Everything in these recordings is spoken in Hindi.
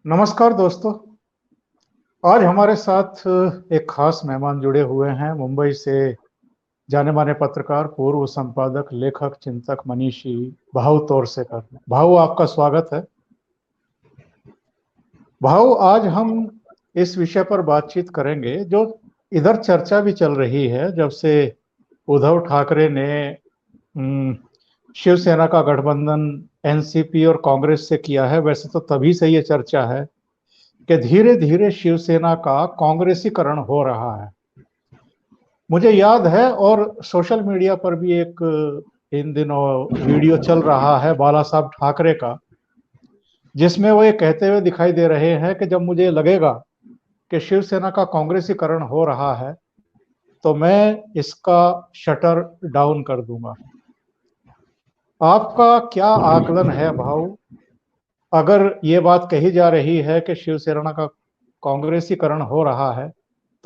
नमस्कार दोस्तों। आज हमारे साथ एक खास मेहमान जुड़े हुए हैं। मुंबई से जाने माने पत्रकार, पूर्व संपादक, लेखक, चिंतक, मनीषी भाऊ तोरसेकर। भाऊ, आपका स्वागत है। भाऊ, आज हम इस विषय पर बातचीत करेंगे जो इधर चर्चा भी चल रही है जब से उद्धव ठाकरे ने हम्म, शिवसेना का गठबंधन एनसीपी और कांग्रेस से किया है। वैसे तो तभी से ये चर्चा है कि धीरे धीरे शिवसेना का कांग्रेसीकरण हो रहा है। मुझे याद है, और सोशल मीडिया पर भी एक इन दिनों वीडियो चल रहा है बाला साहब ठाकरे का, जिसमें वो ये कहते हुए दिखाई दे रहे हैं कि जब मुझे लगेगा कि शिवसेना का कांग्रेसीकरण हो रहा है तो मैं इसका शटर डाउन कर दूंगा। आपका क्या आकलन है भाऊ? अगर ये बात कही जा रही है कि शिवसेना का कांग्रेसीकरण हो रहा है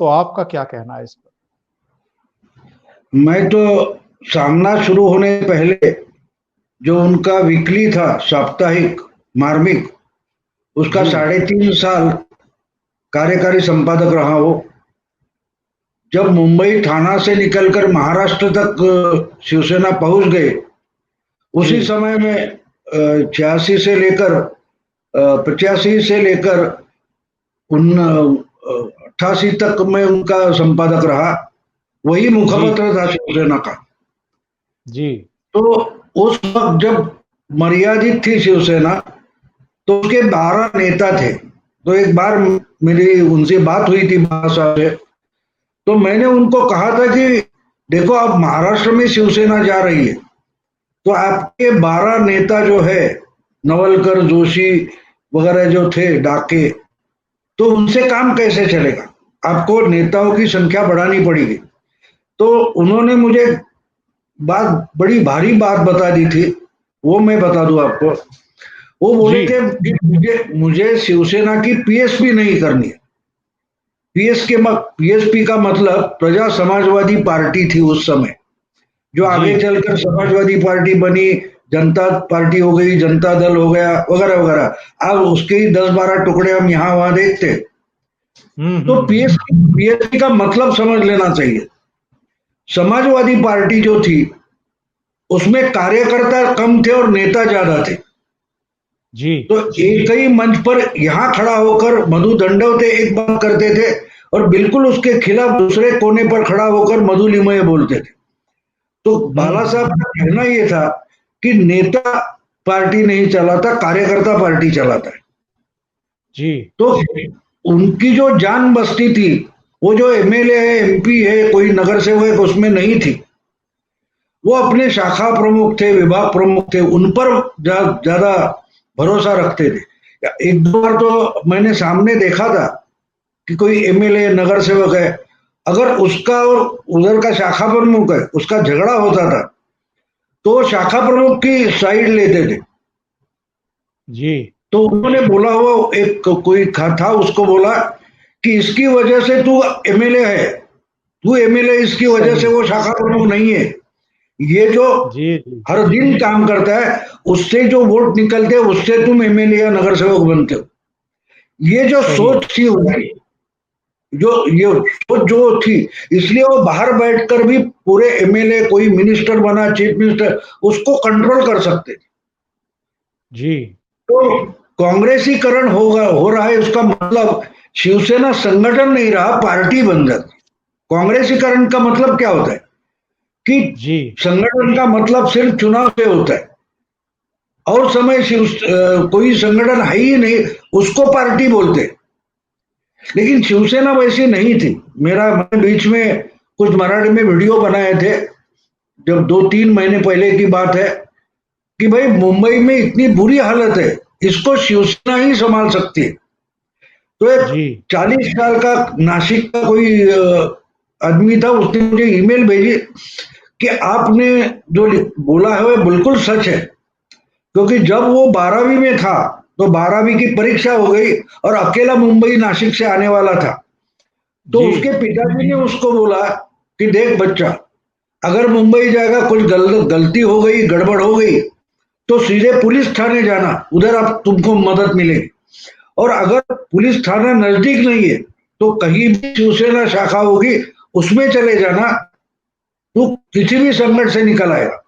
तो आपका क्या कहना है इस पर? मैं तो सामना शुरू होने पहले जो उनका वीकली था, साप्ताहिक मार्मिक, उसका जी 3.5 साल कार्यकारी संपादक रहा हो। जब मुंबई थाना से निकलकर महाराष्ट्र तक शिवसेना पहुंच गए, उसी जी समय में 86 से लेकर 85 से लेकर 88 तक में उनका संपादक रहा। वही जी मुखपत्र था शिवसेना का। जी तो उस वक्त जब मर्यादित थी शिवसेना, तो उसके 12 नेता थे। तो एक बार मेरी उनसे बात हुई थी बाला साहब से, तो मैंने उनको कहा था कि देखो, अब महाराष्ट्र में शिवसेना जा रही है, तो आपके 12 नेता जो है, नवलकर, जोशी वगैरह जो थे डाके, तो उनसे काम कैसे चलेगा? आपको नेताओं की संख्या बढ़ानी पड़ेगी। तो उन्होंने मुझे बात, बड़ी भारी बात बता दी थी, वो मैं बता दूं आपको। वो जी बोले थे कि मुझे मुझे शिवसेना की पीएसपी नहीं करनी है। पीएसपी का मतलब प्रजा समाजवादी पार्टी थी उस समय, जो जी आगे चलकर समाजवादी पार्टी बनी, जनता पार्टी हो गई, जनता दल हो गया, वगैरह वगैरह। अब उसके ही 10-12 टुकड़े हम यहाँ वहां देखते हैं। तो हम्म। पीएसपी का मतलब समझ लेना चाहिए। समाजवादी पार्टी जो थी, उसमें कार्यकर्ता कम थे और नेता ज्यादा थे। जी तो एक ही मंच पर यहां खड़ा होकर मधु दंडवते एक बात करते थे, और बिल्कुल उसके खिलाफ दूसरे कोने पर खड़ा होकर मधुलिमय बोलते थे। तो बाला साहब हम्म। का कहना यह था कि नेता पार्टी नहीं चलाता, कार्यकर्ता पार्टी चलाता है। जी तो उनकी जो जान बसती थी, वो जो एमएलए है, एमपी है, कोई नगर सेवक है, उसमें नहीं थी। वो अपने शाखा प्रमुख थे, विभाग प्रमुख थे, उन पर ज्यादा भरोसा रखते थे। एक दो बार तो मैंने सामने देखा था कि कोई एमएलए, नगर सेवक है, अगर उसका और उधर का शाखा प्रमुख है, उसका झगड़ा होता था, तो शाखा प्रमुख की साइड लेते थे। जी तो उन्होंने बोला, हुआ एक कोई था, उसको बोला कि इसकी वजह से तू एमएलए है, तू एमएलए, इसकी वजह सही। से वो शाखा प्रमुख नहीं है। ये जो जी जी हर दिन काम करता है, उससे जो वोट निकलते हैं, उससे तुम एमएलए या नगर सेवक बनते हो। ये जो सही। सोच थी उनकी, जो ये सोच जो थी, इसलिए वो बाहर बैठकर भी पूरे एमएलए, कोई मिनिस्टर बना, चीफ मिनिस्टर, उसको कंट्रोल कर सकते थे। जी तो कांग्रेसीकरण हो रहा है, उसका मतलब शिवसेना संगठन नहीं रहा, पार्टी बन जाती। कांग्रेसीकरण का मतलब क्या होता है कि जी संगठन का मतलब सिर्फ चुनाव से होता है, और समय कोई संगठन है ही नहीं, उसको पार्टी बोलते। लेकिन शिवसेना वैसी नहीं थी। मैंने बीच में कुछ मराठी में वीडियो बनाए थे, जब 2-3 महीने पहले की बात है, कि भाई मुंबई में इतनी बुरी हालत है, इसको शिवसेना ही संभाल सकती है। तो एक जी 40 साल का नासिक का कोई आदमी था, उसने मुझे ईमेल भेजी कि आपने जो बोला है वो बिल्कुल सच है। क्योंकि जब वो 12वीं में था, तो 12वीं की परीक्षा हो गई, और अकेला मुंबई नासिक से आने वाला था। तो जी उसके पिताजी ने उसको बोला कि देख बच्चा, अगर मुंबई जाएगा, कुछ गलती हो गई, गड़बड़ हो गई, तो सीधे पुलिस थाने जाना, उधर अब तुमको मदद मिलेगी। और अगर पुलिस थाना नजदीक नहीं है तो कहीं भी शिवसेना शाखा होगी, उसमें चले जाना, तो किसी भी संकट से निकल आएगा।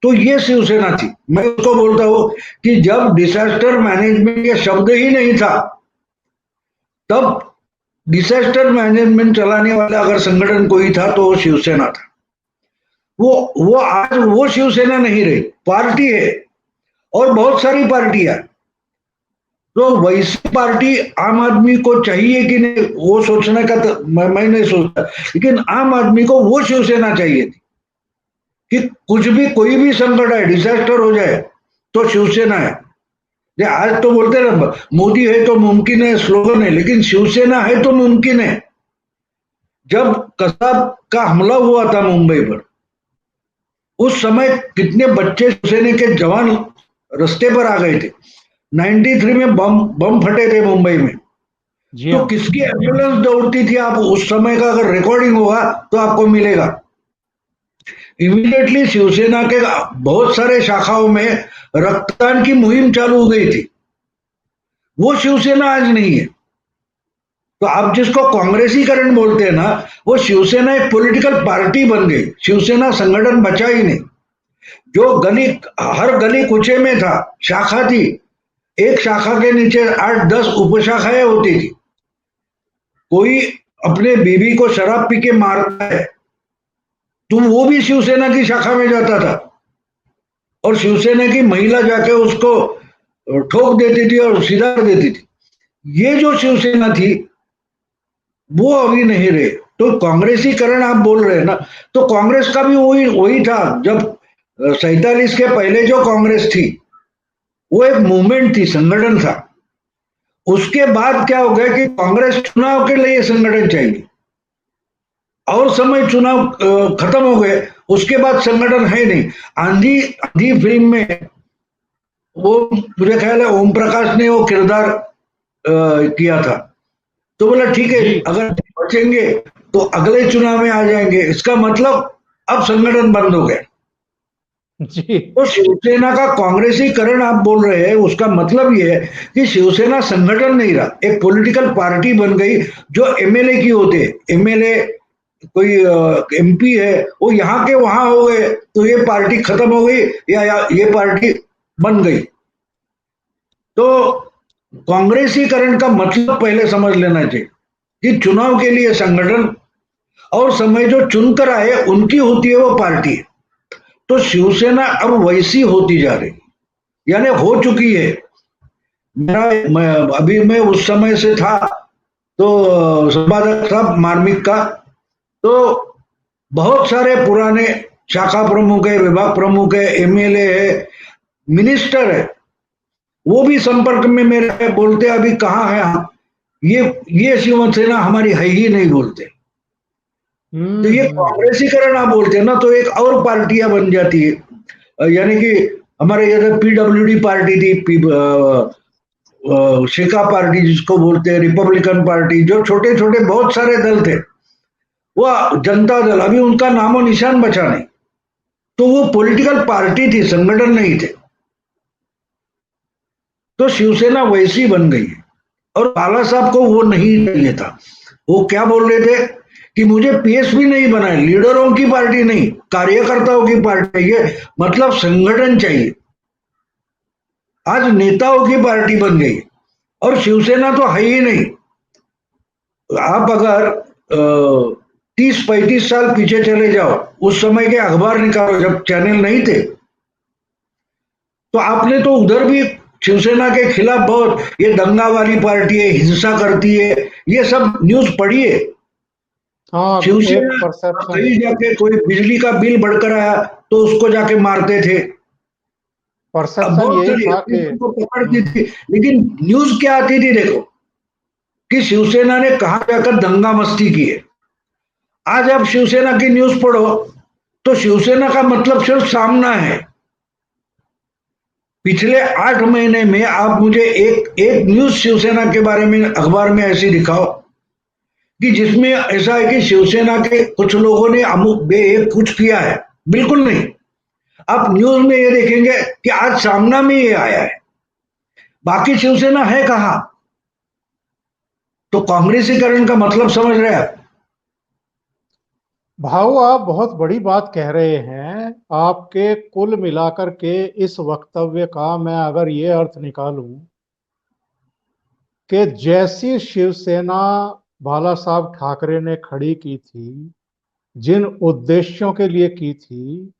तो ये शिवसेना थी। मैं उसको बोलता हूं कि जब डिजास्टर मैनेजमेंट ये शब्द ही नहीं था, तब डिजास्टर मैनेजमेंट चलाने वाला अगर संगठन कोई था तो वो शिवसेना था। वो आज वो शिवसेना नहीं रही, पार्टी है, और बहुत सारी पार्टियां। तो वैसी पार्टी आम आदमी को चाहिए कि नहीं, वो सोचने का तो मैं नहीं सोचता, लेकिन आम आदमी को वो शिवसेना चाहिए थी कि कुछ भी, कोई भी संकट है, डिजास्टर हो जाए तो शिवसेना है। ये आज तो बोलते हैं ना, मोदी है तो मुमकिन है, स्लोगन है, लेकिन शिवसेना है तो मुमकिन है। जब कसाब का हमला हुआ था मुंबई पर, उस समय कितने बच्चे शिवसेना के जवान रास्ते पर आ गए थे। 93 में बम बम फटे थे मुंबई में, जी तो हाँ। किसकी एम्बुलेंस दौड़ती थी, आप उस समय का अगर रिकॉर्डिंग होगा तो आपको मिलेगा। इमीडिएटली शिवसेना के बहुत सारे शाखाओं में रक्तदान की मुहिम चालू हो गई थी। वो शिवसेना आज नहीं है। तो आप जिसको कांग्रेसीकरण बोलते हैं ना, वो शिवसेना एक पॉलिटिकल पार्टी बन गई, शिवसेना संगठन बचा ही नहीं। जो गली, हर गली कुचे में था, शाखा थी, एक शाखा के नीचे 8-10 उपशाखाएं होती थी। कोई अपने बीवी को शराब पी के मारता है तो वो भी शिवसेना की शाखा में जाता था, और शिवसेना की महिला जाके उसको ठोक देती थी और सीधा कर देती थी। ये जो शिवसेना थी वो अभी नहीं रहे। तो कांग्रेसीकरण आप बोल रहे हैं ना, तो कांग्रेस का भी वही वही था। जब 47 के पहले जो कांग्रेस थी वो एक मूवमेंट थी, संगठन था। उसके बाद क्या हो गया कि कांग्रेस चुनाव के लिए संगठन चाहिए, और समय चुनाव खत्म हो गए, उसके बाद संगठन है नहीं। आंधी आंधी फिल्म में वो, मुझे ख्याल है ओम प्रकाश ने वो किरदार किया था। तो बोला ठीक है, जी अगर बचेंगे तो अगले चुनाव में आ जाएंगे, इसका मतलब अब संगठन बंद हो गया। जी। तो शिवसेना का कांग्रेसीकरण आप बोल रहे हैं, उसका मतलब ये है कि शिवसेना संगठन नहीं रहा, एक पॉलिटिकल पार्टी बन गई। जो एमएलए की होते, एमएलए कोई एमपी है, वो यहाँ के वहां हो गए तो ये पार्टी खत्म हो गई, या ये पार्टी बन गई। तो कांग्रेसीकरण का मतलब पहले समझ लेना चाहिए कि चुनाव के लिए संगठन, और समय जो चुनकर आए उनकी होती है वो पार्टी। तो शिवसेना अब वैसी होती जा रही, यानी हो चुकी है। अभी मैं उस समय से था, तो संपादक था मार्मिक का। तो बहुत सारे पुराने शाखा प्रमुख है, विभाग प्रमुख है, एमएलए है, मिनिस्टर है, वो भी संपर्क में मेरे बोलते अभी कहाँ है हम, ये शिवसेना हमारी है ही नहीं बोलते। तो ये कांग्रेसीकरण आप बोलते हैं ना, तो एक और पार्टियां बन जाती है। यानी कि हमारे इधर पीडब्ल्यूडी पार्टी थी, शेका पार्टी जिसको बोलते हैं, रिपब्लिकन पार्टी, जो छोटे छोटे बहुत सारे दल थे, वो जनता दल, अभी उनका नामो निशान बचा नहीं। तो वो पॉलिटिकल पार्टी थी, संगठन नहीं थे। तो शिवसेना वैसी बन गई है। और बाला साहब को वो नहीं चाहिए था। वो क्या बोल रहे थे कि मुझे पीएसपी नहीं बनाए, लीडरों की पार्टी नहीं, कार्यकर्ताओं की पार्टी चाहिए, मतलब संगठन चाहिए। आज नेताओं की पार्टी बन गई, और शिवसेना तो है ही नहीं। आप अगर 30-35 साल पीछे चले जाओ, उस समय के अखबार निकालो जब चैनल नहीं थे, तो आपने तो उधर भी शिवसेना के खिलाफ बहुत, ये दंगा वाली पार्टी है, हिंसा करती है, ये सब न्यूज पढ़िए। हाँ, एक शिवसेना परसेप्शन। कहीं जाके कोई बिजली का बिल बढ़कर आया तो उसको जाके मारते थे। अब परसेप्शन बहुत यही सारी था कि उनको पकड़ती थी, लेकिन न्यूज क्या आती थी देखो, कि शिवसेना ने कहां जाकर दंगा मस्ती की है। आज आप शिवसेना की न्यूज पढ़ो तो शिवसेना का मतलब सिर्फ सामना है। पिछले 8 महीने में आप मुझे एक एक न्यूज शिवसेना के बारे में अखबार में ऐसी दिखाओ कि जिसमें ऐसा है कि शिवसेना के कुछ लोगों ने अमुक बे कुछ किया है। बिल्कुल नहीं। आप न्यूज में ये देखेंगे कि आज सामना में ये आया है, बाकी शिवसेना है कहाँ। तो कांग्रेसीकरण का मतलब समझ रहे हैं आप? भाऊ, आप बहुत बड़ी बात कह रहे हैं। आपके कुल मिलाकर के इस वक्तव्य का मैं अगर ये अर्थ निकालूं कि जैसी शिवसेना बाला साहब ठाकरे ने खड़ी की थी, जिन उद्देश्यों के लिए की थी,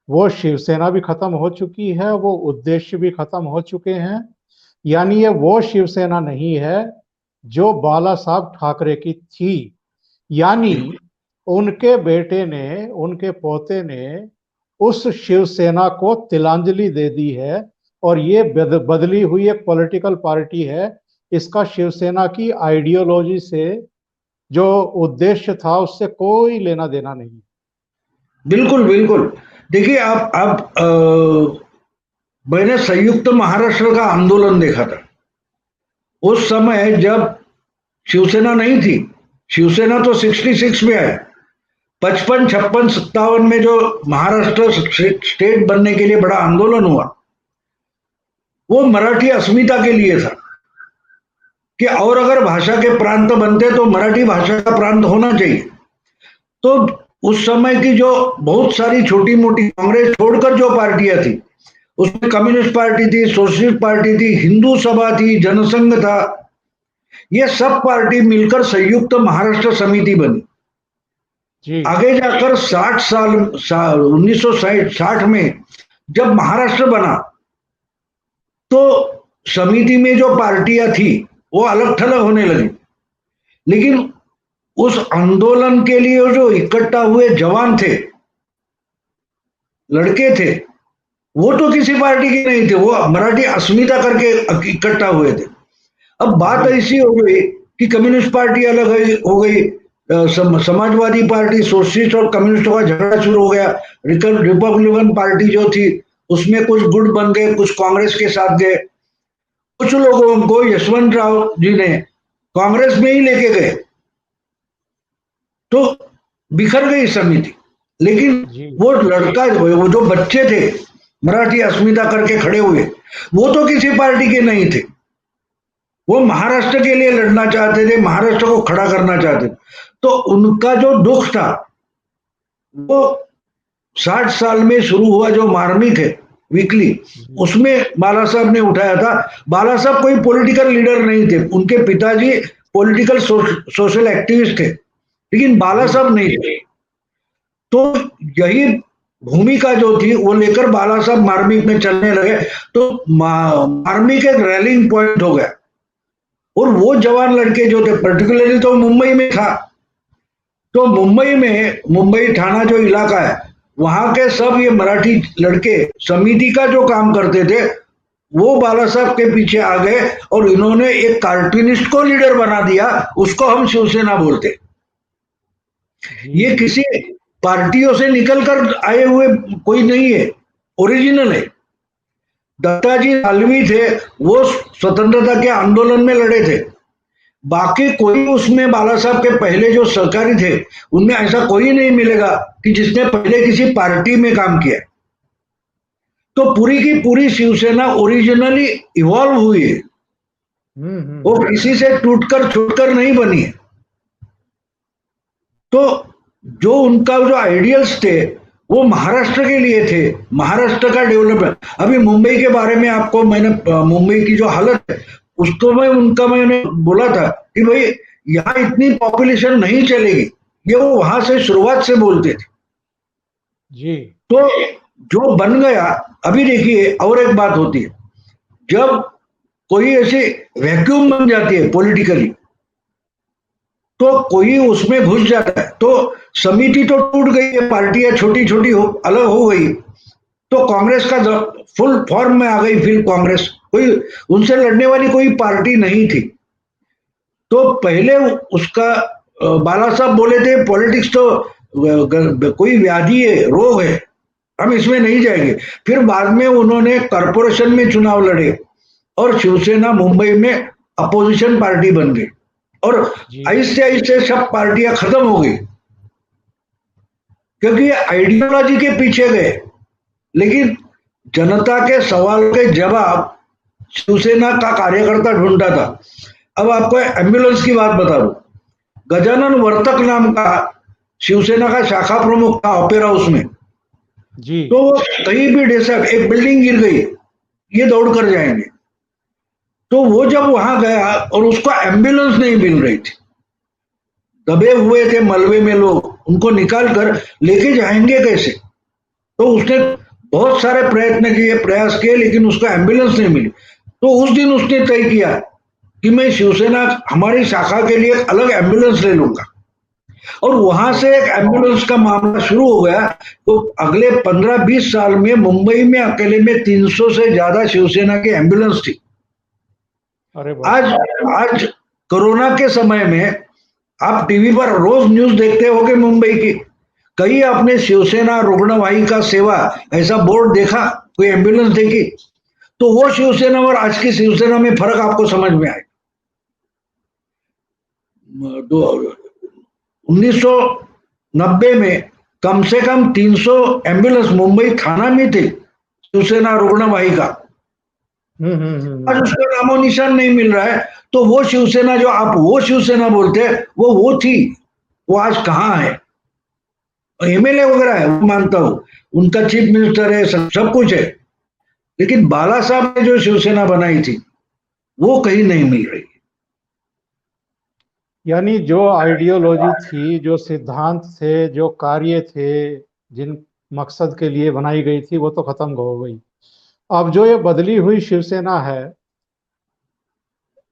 वो शिवसेना भी खत्म हो चुकी है, वो उद्देश्य भी खत्म हो चुके हैं। यानी ये वो शिवसेना नहीं है जो बाला साहब ठाकरे की थी। यानी उनके बेटे ने, उनके पोते ने उस शिवसेना को तिलांजलि दे दी है। और ये बदली हुई एक पॉलिटिकल पार्टी है। इसका शिवसेना की आइडियोलॉजी से, जो उद्देश्य था, उससे कोई लेना देना नहीं। बिल्कुल बिल्कुल। देखिए आप मैंने संयुक्त महाराष्ट्र का आंदोलन देखा था उस समय जब शिवसेना नहीं थी। शिवसेना तो 66 में आया। 55, 56, 57 में जो महाराष्ट्र स्टेट बनने के लिए बड़ा आंदोलन हुआ, वो मराठी अस्मिता के लिए था कि और अगर भाषा के प्रांत बनते तो मराठी भाषा का प्रांत होना चाहिए। तो उस समय की जो बहुत सारी छोटी मोटी कांग्रेस छोड़कर जो पार्टियां थी, उसमें कम्युनिस्ट पार्टी थी, सोशलिस्ट पार्टी थी, हिंदू सभा थी, जनसंघ था, ये सब पार्टी मिलकर संयुक्त महाराष्ट्र समिति बनी। जी आगे जाकर 1960 में जब महाराष्ट्र बना, तो समिति में जो पार्टियां थी वो अलग थलग होने लगी। लेकिन उस आंदोलन के लिए जो इकट्ठा हुए जवान थे, लड़के थे, वो तो किसी पार्टी के नहीं थे, वो मराठी अस्मिता करके इकट्ठा हुए थे। अब बात जी ऐसी हो गई कि कम्युनिस्ट पार्टी अलग हो गई, समाजवादी पार्टी, सोशलिस्ट और कम्युनिस्टों का झगड़ा शुरू हो गया। रिपब्लिकन पार्टी जो थी उसमें कुछ गुट बन गए, कुछ कांग्रेस के साथ गए। कुछ लोगों को यशवंत राव जी ने कांग्रेस में ही लेके गए, तो बिखर गई समिति। लेकिन जी वो लड़का, वो जो बच्चे थे मराठी अस्मिता करके खड़े हुए, वो तो किसी पार्टी के नहीं थे। वो महाराष्ट्र के लिए लड़ना चाहते थे, महाराष्ट्र को खड़ा करना चाहते थे। तो उनका जो दुख था वो 60 साल में शुरू हुआ जो मार्मिक है वीकली, जी उसमें बाला साहब ने उठाया था। बाला साहब कोई पॉलिटिकल लीडर नहीं थे, उनके पिताजी पॉलिटिकल सोशल एक्टिविस्ट थे, लेकिन बाला जी साहब नहीं थे। तो यही भूमिका जो थी वो लेकर बाला साहब मार्मिक में चलने लगे। तो मार्मिक एक रैलिंग पॉइंट हो गया। और वो जवान लड़के जो थे, पर्टिकुलरली तो मुंबई में था, तो मुंबई में, मुंबई थाना जो इलाका है, वहां के सब ये मराठी लड़के समिति का जो काम करते थे, वो बाला साहब के पीछे आ गए और इन्होंने एक कार्टूनिस्ट को लीडर बना दिया। उसको हम शिवसेना बोलते। ये जी किसी पार्टियों से निकल कर आए हुए कोई नहीं है, ओरिजिनल है। दत्ताजी साल्वी थे, वो स्वतंत्रता के आंदोलन में लड़े थे। बाकी कोई उसमें बाला साहब के पहले जो सहकारी थे उनमें ऐसा कोई नहीं मिलेगा कि जिसने पहले किसी पार्टी में काम किया। तो पूरी की पूरी शिवसेना ओरिजिनली इवॉल्व हुई है, वो हम्म। किसी से टूटकर छूटकर नहीं बनी है। तो जो उनका जो आइडियल्स थे वो महाराष्ट्र के लिए थे, महाराष्ट्र का डेवलपमेंट। अभी मुंबई के बारे में आपको मैंने, मुंबई की जो हालत है उसको मैं, उनका मैंने बोला था कि भाई यहाँ इतनी पॉपुलेशन नहीं चलेगी, ये वो वहां से शुरुआत से बोलते थे। जी तो जो बन गया, अभी देखिए और एक बात होती है, जब कोई ऐसी वैक्यूम बन जाती है पॉलिटिकली, तो कोई उसमें घुस जाता है, तो समिति तो टूट गई है, पार्टियां छोटी छोटी हो अलग हो गई, तो कांग्रेस का फुल फॉर्म में आ गई। फिर कांग्रेस, कोई उनसे लड़ने वाली कोई पार्टी नहीं थी। तो पहले उसका बाला साहब बोले थे पॉलिटिक्स तो कोई व्याधि है, रोग है, हम इसमें नहीं जाएंगे। फिर बाद में उन्होंने कॉरपोरेशन में चुनाव लड़े और शिवसेना मुंबई में अपोजिशन पार्टी बन गई, और जी ऐसे ऐसे सब पार्टियां खत्म हो गई क्योंकि आइडियोलॉजी के पीछे गए। लेकिन जनता के सवाल के जवाब शिवसेना का कार्यकर्ता ढूंढता था। अब आपको एम्बुलेंस की बात बता दूं, गजानन वर्तक नाम का शिवसेना का शाखा प्रमुख था ओपेरा हाउस में। जी। तो वो कहीं भी डेसा एक बिल्डिंग गिर गई, ये दौड़ कर जाएंगे। तो वो जब वहां गया और उसको एम्बुलेंस नहीं मिल रही थी, दबे हुए थे मलबे में लोग, उनको निकाल कर लेके जाएंगे कैसे? तो उसने बहुत सारे प्रयत्न किए, प्रयास किए, लेकिन उसको एम्बुलेंस नहीं मिली। तो उस दिन उसने तय किया कि मैं शिवसेना हमारी शाखा के लिए अलग एम्बुलेंस ले लूंगा, और वहां से एक एम्बुलेंस का मामला शुरू हो गया। तो अगले 15-20 साल में मुंबई में अकेले में 300 से ज्यादा शिवसेना की एम्बुलेंस थी। अरे आज बाप आज कोरोना के समय में आप टीवी पर रोज न्यूज देखते होगे मुंबई की, कहीं आपने शिवसेना रुग्णवाहिका सेवा ऐसा बोर्ड देखा, कोई एम्बुलेंस देखी? तो वो शिवसेना और आज की शिवसेना में फर्क आपको समझ में आएगा। 1990 में कम से कम 300 एम्बुलेंस मुंबई थाना में थे, शिवसेना रुग्णवाहिका। आज उसका नामो निशान नहीं मिल रहा है। तो वो शिवसेना जो आप वो शिवसेना बोलते हैं, वो थी, वो आज कहाँ है? एमएलए वगैरह है, वो मानता हूं, उनका चीफ मिनिस्टर है, सब कुछ है, लेकिन बाला साहब ने जो शिवसेना बनाई थी वो कहीं नहीं मिल रही। यानी जो आइडियोलॉजी थी, जो सिद्धांत थे, जो कार्य थे, जिन मकसद के लिए बनाई गई थी, वो तो खत्म हो गई। अब जो ये बदली हुई शिवसेना है,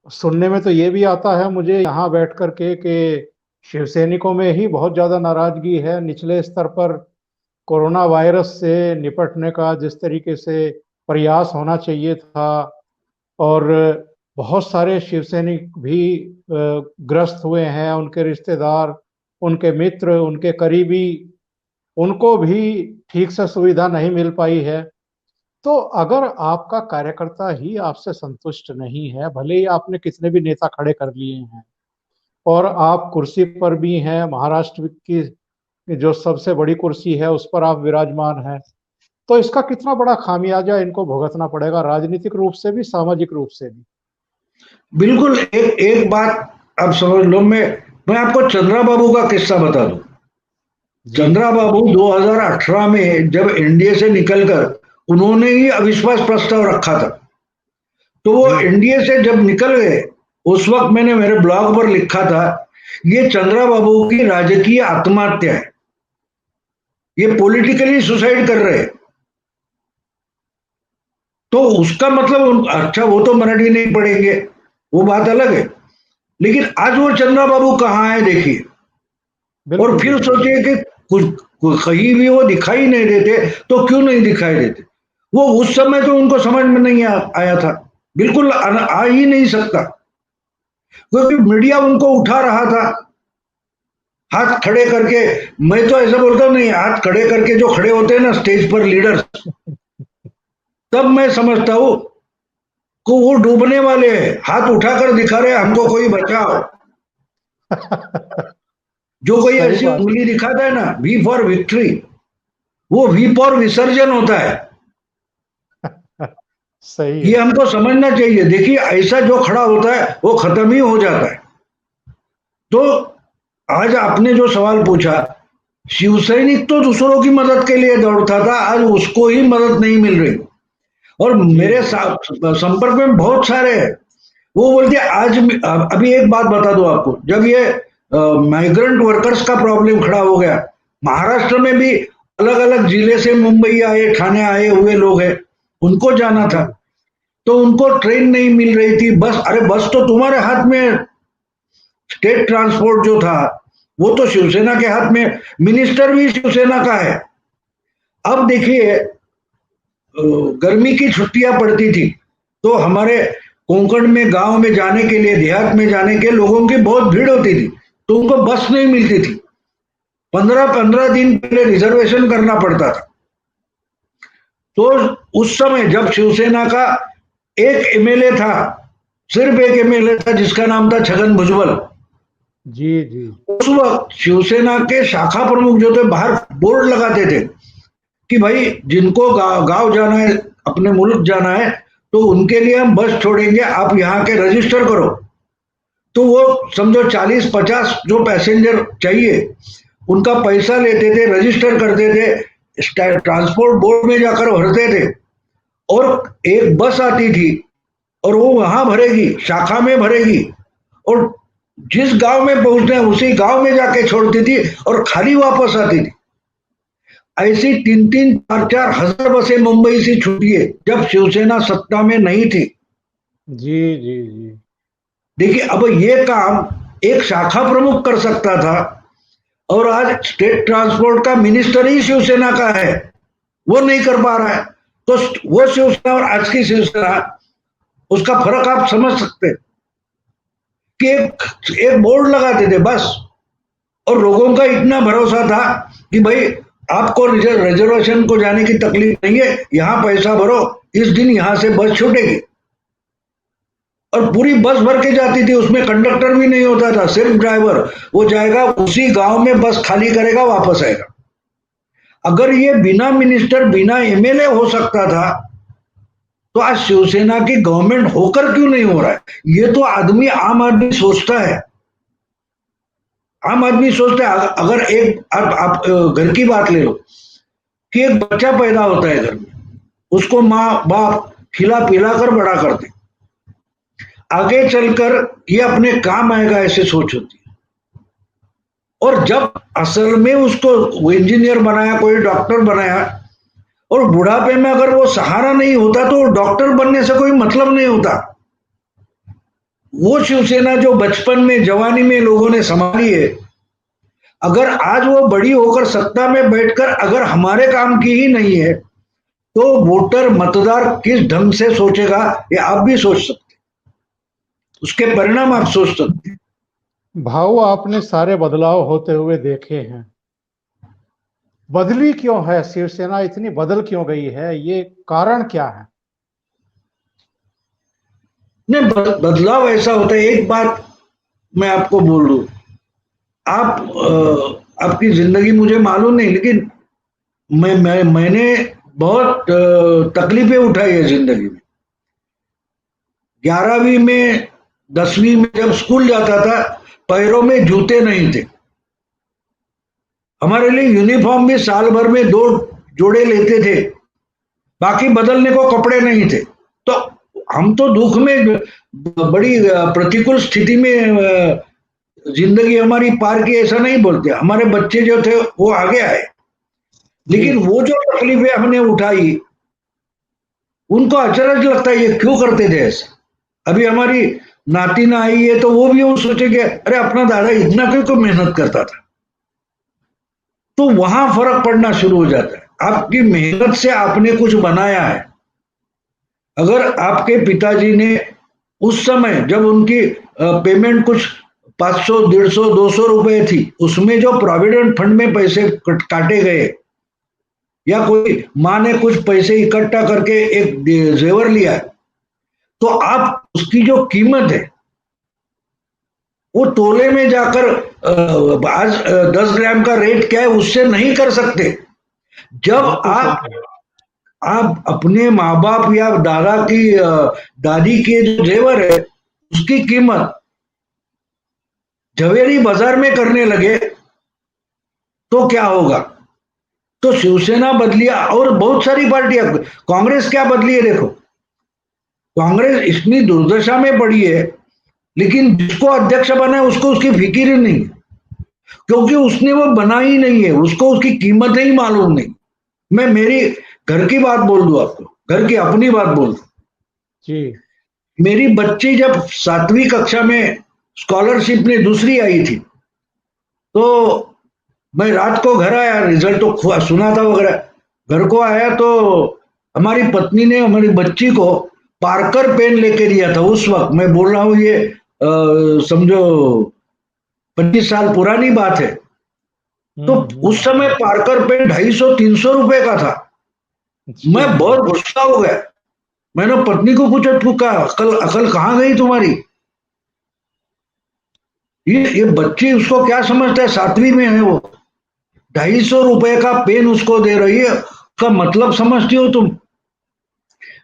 सुनने में तो ये भी आता है मुझे यहाँ बैठ कर के कि शिवसैनिकों में ही बहुत ज्यादा नाराजगी है निचले स्तर पर। कोरोना वायरस से निपटने का जिस तरीके से प्रयास होना चाहिए था, और बहुत सारे शिवसैनिक भी ग्रस्त हुए हैं, उनके रिश्तेदार, उनके मित्र, उनके करीबी, उनको भी ठीक से सुविधा नहीं मिल पाई है। तो अगर आपका कार्यकर्ता ही आपसे संतुष्ट नहीं है, भले ही आपने कितने भी नेता खड़े कर लिए हैं और आप कुर्सी पर भी हैं, महाराष्ट्र की जो सबसे बड़ी कुर्सी है उस पर आप विराजमान हैं, तो इसका कितना बड़ा खामियाजा इनको भुगतना पड़ेगा, राजनीतिक रूप से भी, सामाजिक रूप से भी। बिल्कुल। एक एक बात आप समझ लो, मैं आपको चंद्रा बाबू का किस्सा बता दूं। जी। चंद्रा बाबू 2018 में जब एनडीए से निकलकर उन्होंने ही अविश्वास प्रस्ताव रखा था, तो वो जी। एनडीए से जब निकल गए, उस वक्त मैंने मेरे ब्लॉग पर लिखा था, ये चंद्रा बाबू की राजकीय आत्महत्या है, ये पॉलिटिकली सुसाइड कर रहे हैं। तो उसका मतलब अच्छा, वो तो मराठी नहीं पढ़ेंगे, वो बात अलग है, लेकिन आज वो चंद्रा बाबू कहाँ है देखिए। और बिल्कुल फिर बिल्कुल। सोचिए कि कहीं भी वो दिखाई नहीं देते, तो क्यों नहीं दिखाई देते? वो उस समय तो उनको समझ में नहीं आया था, बिल्कुल आ ही नहीं सकता, क्योंकि मीडिया उनको उठा रहा था हाथ खड़े करके। मैं तो ऐसा बोलता हूँ, नहीं, हाथ खड़े करके जो खड़े होते हैं ना स्टेज पर लीडर्स, तब मैं समझता हूँ को वो डूबने वाले हैं, हाथ उठाकर दिखा रहे हैं हमको कोई बचाओ। जो कोई सही ऐसी बात। उंगली दिखाता है ना, वी फॉर विक्ट्री, वो वी फॉर विसर्जन होता है। सही ये है। हमको समझना चाहिए। देखिए, ऐसा जो खड़ा होता है वो खत्म ही हो जाता है। तो आज आपने जो सवाल पूछा, शिवसैनिक तो दूसरों की मदद के लिए दौड़ता था, आज उसको ही मदद नहीं मिल रही। और जी मेरे जी। संपर्क में बहुत सारे हैं, वो बोलते हैं आज अभी एक बात बता दो आपको, जब ये माइग्रेंट वर्कर्स का प्रॉब्लम खड़ा हो गया, महाराष्ट्र में भी अलग अलग जिले से मुंबई आए, ठाणे आए हुए लोग हैं, उनको जाना था, जी। तो उनको ट्रेन नहीं मिल रही थी, बस, अरे बस तो तुम्हारे हाथ में, स्टेट ट्रांसपोर्ट जो था वो तो शिवसेना के हाथ में, मिनिस्टर भी शिवसेना का है। अब देखिए, गर्मी की छुट्टियां पड़ती थी, तो हमारे कोंकण में गांव में जाने के लिए, देहात में जाने के लोगों की बहुत भीड़ होती थी, तो उनको बस नहीं मिलती थी, 15-15 दिन पहले रिजर्वेशन करना पड़ता था। तो उस समय जब शिवसेना का एक एमएलए था, सिर्फ एक एमएलए था जिसका नाम था छगन भुजबल, जी जी। उस वक्त शिवसेना के शाखा प्रमुख जो थे बाहर बोर्ड लगाते थे कि भाई जिनको गांव जाना है, अपने मुल्क जाना है, तो उनके लिए हम बस छोड़ेंगे, आप यहाँ के रजिस्टर करो। तो वो समझो 40-50 जो पैसेंजर चाहिए उनका पैसा लेते थे, रजिस्टर करते थे, ट्रांसपोर्ट बोर्ड में जाकर भरते थे, और एक बस आती थी और वो वहां भरेगी, शाखा में भरेगी, और जिस गांव में पहुंचना है उसी गांव में जाके छोड़ती थी और खाली वापस आती थी। ऐसी 3-3, 4-4 हजार बसें मुंबई से छूटी है जब शिवसेना सत्ता में नहीं थी। जी जी जी। देखिए, अब ये काम एक शाखा प्रमुख कर सकता था, और आज स्टेट ट्रांसपोर्ट का मिनिस्टर ही शिवसेना का है, वो नहीं कर पा रहा है। तो वो शिवसेना और आज की शिवसेना, उसका फर्क आप समझ सकते हैं कि एक बोर्ड लगाते थे बस, और लोगों का इतना भरोसा था कि भाई आपको रिजर्वेशन को जाने की तकलीफ नहीं है, यहां पैसा भरो, इस दिन यहां से बस छूटेगी, और पूरी बस भर के जाती थी, उसमें कंडक्टर भी नहीं होता था, सिर्फ ड्राइवर। वो जाएगा उसी गांव में बस खाली करेगा, वापस आएगा। अगर ये बिना मिनिस्टर, बिना एमएलए हो सकता था, तो आज शिवसेना की गवर्नमेंट होकर क्यों नहीं हो रहा है? ये तो आदमी, आम आदमी सोचता है। आम आदमी सोचता है, अगर एक आप घर की बात ले लो कि एक बच्चा पैदा होता है घर में, उसको माँ बाप खिला पिला कर बड़ा करते, आगे चलकर ये अपने काम आएगा ऐसे सोच होती है। और जब असल में उसको वो इंजीनियर बनाया, कोई डॉक्टर बनाया, और बुढ़ापे में अगर वो सहारा नहीं होता तो डॉक्टर बनने से कोई मतलब नहीं होता। वो शिवसेना जो बचपन में, जवानी में लोगों ने संभाली है, अगर आज वो बड़ी होकर सत्ता में बैठकर अगर हमारे काम की ही नहीं है, तो वोटर, मतदार किस ढंग से सोचेगा, ये आप भी सोच सकते, उसके परिणाम आप सोच सकते। भाऊ, आपने सारे बदलाव होते हुए देखे हैं, बदली क्यों है शिवसेना, इतनी बदल क्यों गई है, ये कारण क्या है? नहीं, बदलाव ऐसा होता है, एक बात मैं आपको बोल दूं, आप आपकी जिंदगी मुझे मालूम नहीं, लेकिन मैंने बहुत तकलीफें उठाई है जिंदगी में। 11वीं में, 10वीं में जब स्कूल जाता था, पैरों में जूते नहीं थे। हमारे लिए यूनिफॉर्म भी साल भर में 2 जोड़े लेते थे, बाकी बदलने को कपड़े नहीं थे। तो हम तो दुख में, बड़ी प्रतिकूल स्थिति में जिंदगी हमारी पार की, ऐसा नहीं बोलते। हमारे बच्चे जो थे वो आगे आए, लेकिन वो जो तकलीफें हमने उठाई, उनको अचरज लगता है ये क्यों करते थे ऐसे। अभी हमारी नाती ना आई है तो वो भी वो सोचेंगे, अरे अपना दादा इतना क्यों मेहनत करता था। तो वहां फर्क पड़ना शुरू हो जाता है। आपकी मेहनत से आपने कुछ बनाया है। अगर आपके पिताजी ने उस समय, जब उनकी पेमेंट कुछ 500, 150, 200 रुपए थी, उसमें जो प्रोविडेंट फंड में पैसे काटे गए, या कोई माँ ने कुछ पैसे इकट्ठा करके एक जेवर लिया, तो आप उसकी जो कीमत है वो तोले में जाकर, आज 10 ग्राम का रेट क्या है उससे नहीं कर सकते। जब आप अपने माँ बाप या दादा की, दादी के जो जेवर है उसकी कीमत झवेरी बाजार में करने लगे, तो क्या होगा। तो शिवसेना बदली, और बहुत सारी पार्टियां, कांग्रेस क्या बदली है देखो, कांग्रेस इतनी दुर्दशा में पड़ी है, लेकिन जिसको अध्यक्ष बना है उसको उसकी फिक्र ही नहीं, क्योंकि उसने वो बना ही नहीं है, उसको उसकी कीमत ही मालूम नहीं। मैं मेरी घर की बात बोल दूं आपको, घर की अपनी बात बोल दूं। जी। मेरी बच्ची जब 7वीं कक्षा में स्कॉलरशिप में दूसरी आई थी, तो मैं रात को घर आया, रिजल्ट तो सुना था वगैरह, घर को आया तो हमारी पत्नी ने हमारी बच्ची को पार्कर पेन लेके दिया था। उस वक्त मैं बोल रहा हूँ, ये समझो 25 साल पुरानी बात है। तो उस समय पार्कर पेन 250-300 रुपए का था। मैं बहुत गुस्सा हो गया। मैंने पत्नी को पूछा, तू क्या अकल अकल कहाँ गई तुम्हारी? ये बच्ची, उसको क्या समझता है, 7वीं में है वो, 250 रुपए का पेन उसको दे रही है। का मतलब समझती हो तुम?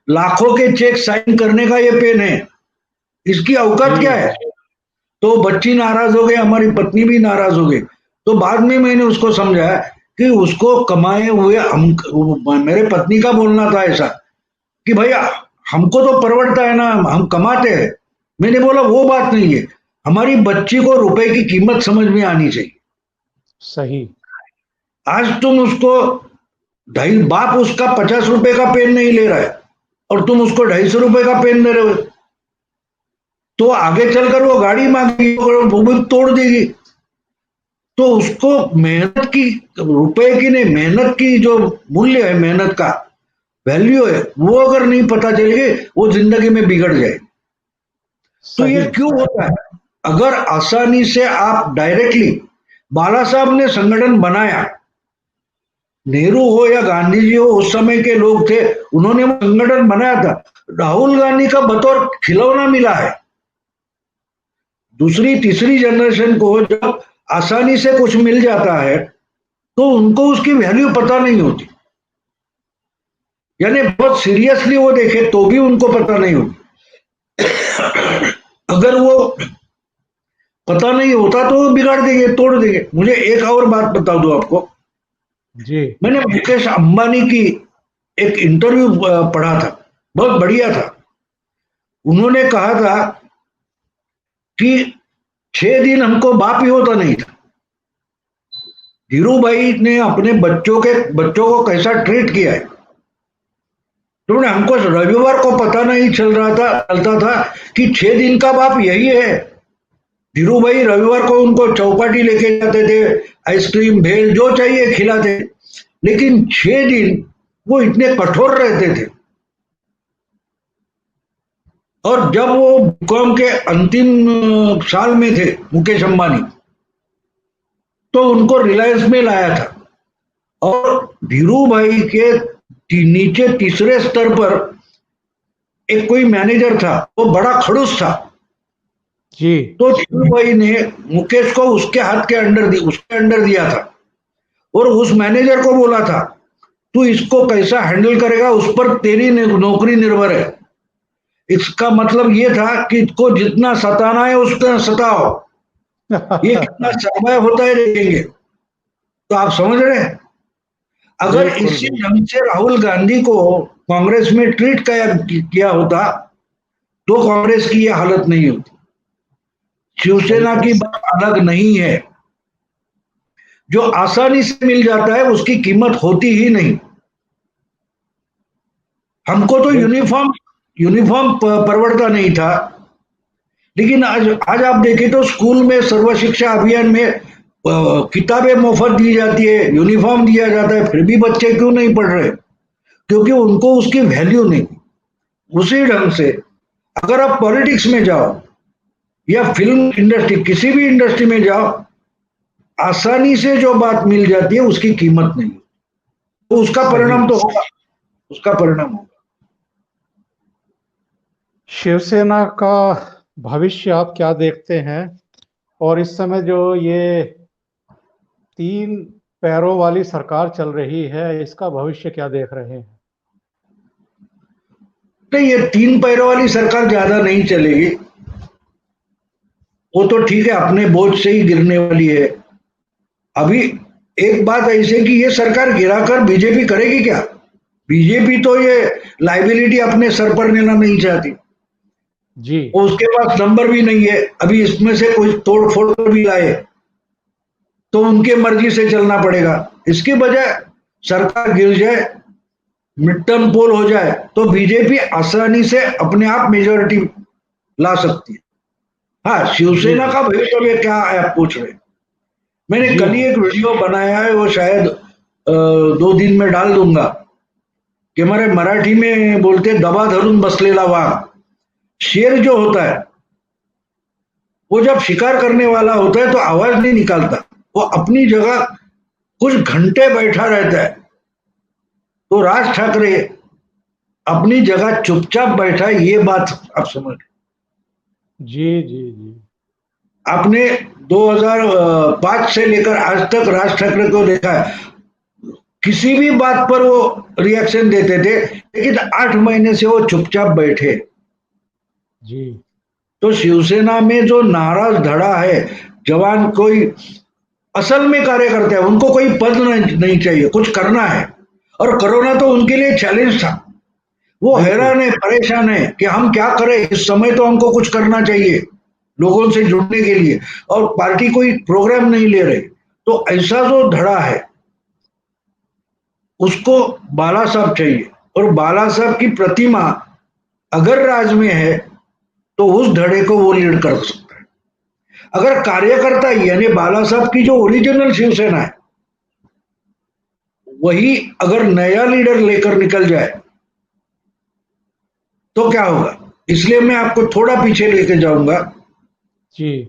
लाखों के चेक साइन करने का ये पेन है, इसकी औकात क्या है? तो बच्ची नाराज हो गई, हमारी पत्नी भी नाराज हो गई। तो बाद में मैंने उसको समझाया कि उसको कमाए हुए हम, मेरे पत्नी का बोलना था ऐसा कि भैया हमको तो परवड़ता है ना, हम कमाते हैं। मैंने बोला वो बात नहीं है, हमारी बच्ची को रुपए की कीमत समझ में आनी चाहिए। सही। आज तुम उसको ढाई, बाप उसका 50 रुपए का पेन नहीं ले रहा है और तुम उसको 250 रुपए का पेन दे रहे हो, तो आगे चलकर वो गाड़ी मांगी वो भी तोड़ देगी। तो उसको मेहनत की, रुपए की नहीं, मेहनत की जो मूल्य है, मेहनत का वैल्यू है, वो अगर नहीं पता चलेगी वो जिंदगी में बिगड़ जाए। तो ये सही। क्यों होता है? अगर आसानी से आप डायरेक्टली, बाला साहब ने संगठन बनाया, नेहरू हो या गांधी जी हो, उस समय के लोग थे, उन्होंने वो संगठन बनाया था। राहुल गांधी का बतौर खिलौना मिला है। दूसरी तीसरी जनरेशन को जब आसानी से कुछ मिल जाता है तो उनको उसकी वैल्यू पता नहीं होती, यानी बहुत सीरियसली वो देखे तो भी उनको पता नहीं होती। अगर वो पता नहीं होता तो वो बिगाड़ देंगे, तोड़ देंगे। मुझे एक और बात बता दूं आपको, जी। मैंने मुकेश अंबानी की एक इंटरव्यू पढ़ा था, बहुत बढ़िया था। उन्होंने कहा था कि 6 दिन हमको बाप ही होता नहीं था। धीरू भाई ने अपने बच्चों को कैसा ट्रीट किया है, तुमने, हमको रविवार को पता नहीं चलता था कि 6 दिन का बाप यही है। धीरू भाई रविवार को उनको चौपाटी लेके जाते थे, आइसक्रीम भेल जो चाहिए खिलाते, लेकिन 6 दिन वो इतने कठोर रहते थे। और जब वो बीकॉम के अंतिम साल में थे मुकेश अंबानी, तो उनको रिलायंस में लाया था। और धीरू भाई के नीचे तीसरे स्तर पर एक कोई मैनेजर था, वो बड़ा खड़ूस था। जी। तो धीरू भाई ने मुकेश को उसके अंडर दिया था और उस मैनेजर को बोला था तू इसको कैसा हैंडल करेगा उस पर तेरी नौकरी निर्भर है। इसका मतलब ये था कि इसको जितना सताना है उसको सताओ, ये कितना सर्वाइव होता है देखेंगे। तो आप समझ रहे हैं, अगर बिल्कुल इसी बिल्कुल। ढंग से राहुल गांधी को कांग्रेस में ट्रीट किया होता तो कांग्रेस की यह हालत नहीं होती। सही शिवसेना कह की रहे बात अलग नहीं है, जो आसानी से मिल जाता है उसकी कीमत होती ही नहीं। हमको तो हैं। बिल्कुल। यूनिफॉर्म यूनिफॉर्म परवड़ता नहीं था, लेकिन आज आज आप देखें तो स्कूल में सर्व शिक्षा अभियान में किताबें मुफ्त दी जाती है, यूनिफॉर्म दिया जाता है, फिर भी बच्चे क्यों नहीं पढ़ रहे? क्योंकि उनको उसकी वैल्यू नहीं। उसी ढंग से अगर आप पॉलिटिक्स में जाओ या फिल्म इंडस्ट्री, किसी भी इंडस्ट्री में जाओ, आसानी से जो बात मिल जाती है उसकी कीमत नहीं, तो उसका सही। परिणाम तो होगा, उसका परिणाम होगा। शिवसेना का भविष्य आप क्या देखते हैं? और इस समय जो ये 3 पैरों वाली सरकार चल रही है, इसका भविष्य क्या देख रहे हैं? नहीं, ये 3 पैरों वाली सरकार ज्यादा नहीं चलेगी। वो तो ठीक है, अपने बोझ से ही गिरने वाली है। अभी एक बात ऐसे कि ये सरकार गिराकर बीजेपी करेगी क्या? बीजेपी तो ये लाइबिलिटी अपने सर पर लेना नहीं चाहती, जी। और उसके पास नंबर भी नहीं है। अभी इसमें से कोई तोड़ फोड़ भी लाए तो उनके मर्जी से चलना पड़ेगा। इसकी बजाय सरकार गिर जाए, मिड टर्म पोल हो जाए, तो बीजेपी आसानी से अपने आप मेजोरिटी ला सकती है। हाँ, जी। शिवसेना जी। का भविष्य क्या है आप पूछ रहे हैं। मैंने जी कल ही हाँ। एक वीडियो बनाया है, वो शायद 2 दिन में डाल दूंगा, कि हमारे मराठी में बोलते दबा धरून बसलेला वाघ। शेर जो होता है वो जब शिकार करने वाला होता है तो आवाज नहीं निकालता, वो अपनी जगह कुछ घंटे बैठा रहता है। तो राज ठाकरे अपनी जगह चुपचाप बैठा है, ये बात आप समझ। जी जी जी। आपने 2005 से लेकर आज तक राज ठाकरे को देखा है, किसी भी बात पर वो रिएक्शन देते थे, लेकिन 8 महीने से वो चुपचाप बैठे। जी। तो शिवसेना में जो नाराज धड़ा है, जवान कोई असल में कार्यकर्ता है, उनको कोई पद नहीं चाहिए, कुछ करना है। और कोरोना तो उनके लिए चैलेंज था। वो हैरान है, परेशान है कि हम क्या करें, इस समय तो हमको कुछ करना चाहिए लोगों से जुड़ने के लिए, और पार्टी कोई प्रोग्राम नहीं ले रही। तो ऐसा जो धड़ा है उसको बाला साहब चाहिए, और बाला साहब की प्रतिमा अगर राज में है तो उस धड़े को वो लीड कर सकता है। अगर कार्यकर्ता यानी बाला साहब की जो ओरिजिनल शिवसेना है वही अगर नया लीडर लेकर निकल जाए तो क्या होगा, इसलिए मैं आपको थोड़ा पीछे लेके जाऊंगा। जी।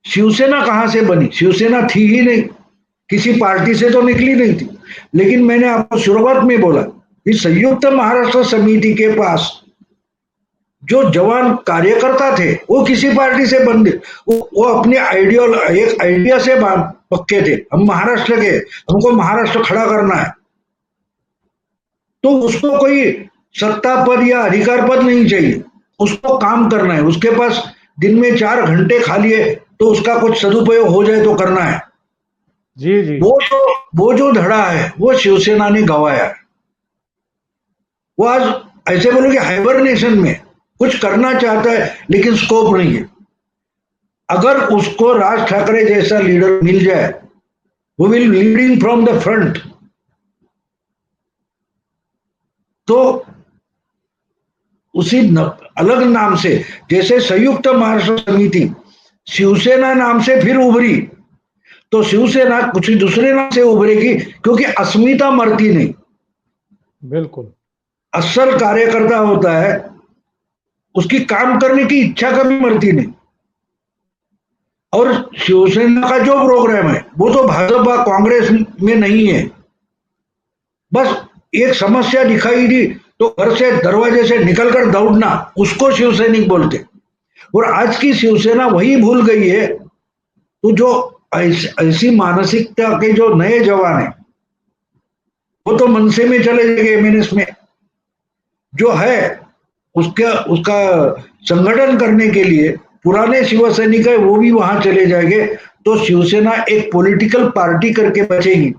शिवसेना कहां से बनी? शिवसेना थी ही नहीं, किसी पार्टी से तो निकली नहीं थी। लेकिन मैंने आपको शुरुआत में बोला कि संयुक्त महाराष्ट्र समिति के पास जो जवान कार्यकर्ता थे वो किसी पार्टी से बंधे, वो अपने एक आइडिया से पक्के थे, हम महाराष्ट्र के, हमको महाराष्ट्र खड़ा करना है। तो उसको कोई सत्ता पद या अधिकार पद नहीं चाहिए, उसको काम करना है। उसके पास दिन में 4 घंटे खाली है तो उसका कुछ सदुपयोग हो जाए तो करना है। जी जी। वो जो धड़ा है वो शिवसेना ने गंवाया है। वो आज ऐसे बोलो कि हाइबरनेशन में कुछ करना चाहता है लेकिन स्कोप नहीं है। अगर उसको राज ठाकरे जैसा लीडर मिल जाए, वो will leading from the front, तो उसी अलग नाम से, जैसे संयुक्त महाराष्ट्र समिति शिवसेना नाम से फिर उभरी, तो शिवसेना कुछ दूसरे नाम से उभरेगी, क्योंकि अस्मिता मरती नहीं। बिल्कुल। असल कार्यकर्ता होता है, उसकी काम करने की इच्छा कभी मरती नहीं। और शिवसेना का जो प्रोग्राम है वो तो भाजपा कांग्रेस में नहीं है। बस एक समस्या दिखाई दी तो घर से दरवाजे से निकलकर दौड़ना, उसको शिवसैनिक बोलते। और आज की शिवसेना वही भूल गई है। तो जो ऐसी मानसिकता के जो नए जवान हैं वो तो मनसे में चले जाएंगे, एमएनएस में जो है उसका संगठन करने के लिए पुराने शिवसैनिक है वो भी वहां चले जाएंगे। तो शिवसेना एक पॉलिटिकल पार्टी करके बचेगी।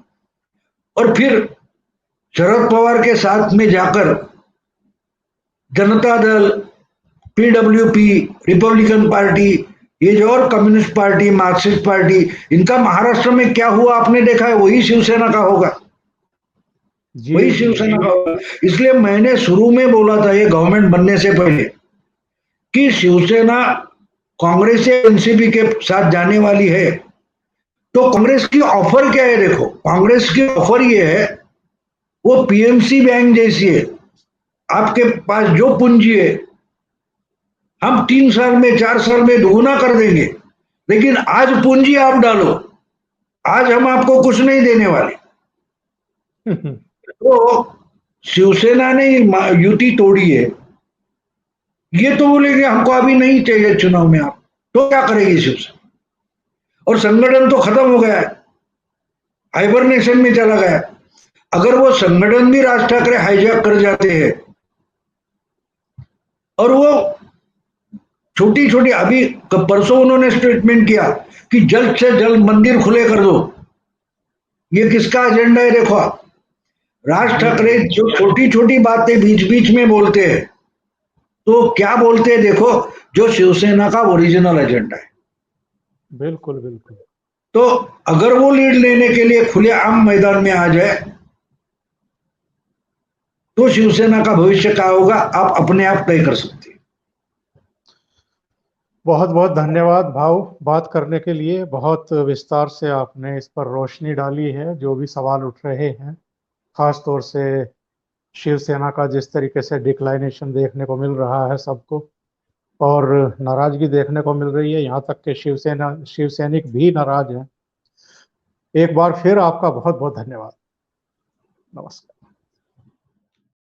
और फिर शरद पवार के साथ में जाकर Janata Dal, PWP, Republican party, ये जो और कम्युनिस्ट पार्टी, मार्क्सिस्ट पार्टी, इनका महाराष्ट्र में क्या हुआ आपने देखा है, वही शिवसेना का होगा, वही शिवसेना का होगा। इसलिए मैंने शुरू में बोला था ये गवर्नमेंट बनने से पहले कि शिवसेना कांग्रेस या एनसीपी के साथ जाने वाली है। तो कांग्रेस की ऑफर क्या है? देखो, कांग्रेस की ऑफर ये है, वो पीएमसी बैंक जैसी है। आपके पास जो पूंजी है हम 3 साल में 4 साल में दोगुना कर देंगे, लेकिन आज पूंजी आप डालो, आज हम आपको कुछ नहीं देने वाले। तो शिवसेना ने युति तोड़ी है। ये तो बोलेंगे हमको अभी नहीं चाहिए चुनाव में, आप तो क्या करेगी शिवसेना? और संगठन तो खत्म हो गया है, हाइबरनेशन में चला गया। अगर वो संगठन भी राज ठाकरे हाईजैक कर जाते हैं और वो छोटी छोटी, अभी परसों उन्होंने स्टेटमेंट किया कि जल्द से जल्द मंदिर खुले कर दो। ये किसका एजेंडा है? देखो आप, राज ठाकरे जो छोटी छोटी बातें बीच बीच में बोलते हैं, तो क्या बोलते हैं देखो, जो शिवसेना का ओरिजिनल एजेंडा है। बिल्कुल बिल्कुल। तो अगर वो लीड लेने के लिए खुले आम मैदान में आ जाए तो शिवसेना का भविष्य क्या होगा आप अपने आप तय कर सकते हैं। बहुत बहुत धन्यवाद भाव, बात करने के लिए। बहुत विस्तार से आपने इस पर रोशनी डाली है, जो भी सवाल उठ रहे हैं, खास तौर से शिवसेना का जिस तरीके से डिक्लाइनेशन देखने को मिल रहा है सबको, और नाराजगी देखने को मिल रही है, यहाँ तक कि शिवसैनिक भी नाराज हैं। एक बार फिर आपका बहुत बहुत धन्यवाद। नमस्कार।